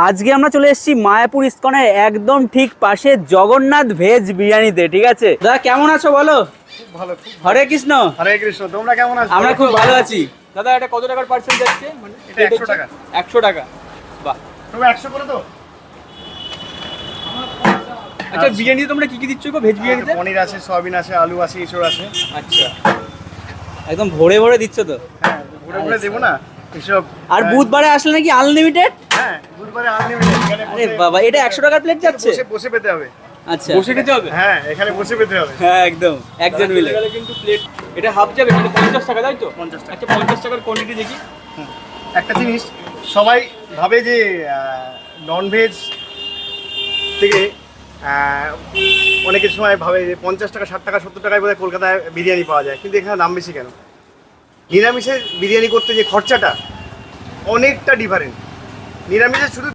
আজকে আমরা চলে এসেছি মায়াপুর ইস্কনের একদম ঠিক পাশে জগন্নাথ ভেজ বিরিয়ানিতে। ঠিক আছে দাদা, কেমন আছো বলো? খুব ভালো। হরে কৃষ্ণ। হরে কৃষ্ণ। তোমরা কেমন আছো? আমরা খুব ভালো আছি। দাদা এটা কত টাকার পার্সেল যাচ্ছে? মানে এটা 100 টাকা। 100 টাকা। বাহ, তুমি 100 করে দাও। আচ্ছা বিরিয়ানিতে তোমরা কি কি দিচ্ছ গো ভেজ বিরিয়ানিতে? পনির আছে, সয়াবিন আছে, আলু আছে, এঁচড় আছে। আচ্ছা, একদম ভরে ভরে দিচ্ছ তো। হ্যাঁ, ঘুরে ঘুরে দেবো না এসব। আর বুধবারে আসলে নাকি আনলিমিটেড? হ্যাঁ, বুধবারে আনলিমিটেড। এখানে আরে বাবা, এটা 100 টাকার প্লেট যাচ্ছে? বসে বসে পেতে হবে। আচ্ছা, বসে খেতে হবে। হ্যাঁ, এখানে বসে পেতে হবে। হ্যাঁ একদম, একজন মিলে। গেলে কিন্তু প্লেট এটা হাফ যাবে মানে 50 টাকা, তাই তো? 50 টাকা। আচ্ছা 50 টাকার কোয়ান্টিটি দেখি। একটা জিনিস সবাই ভাবে যে ননভেজ থেকে অনেকের সময় ভাবে যে 50 টাকা, 60 টাকা, 70 টাকায় বোধহয় কলকাতায় বিরিয়ানি পাওয়া যায়, কিন্তু এখানে দাম বেশি কেন? নিরামিষের বিরিয়ানি করতে যে খরচাটা অনেকটা ডিফারেন্ট। নিরামিষের শুধু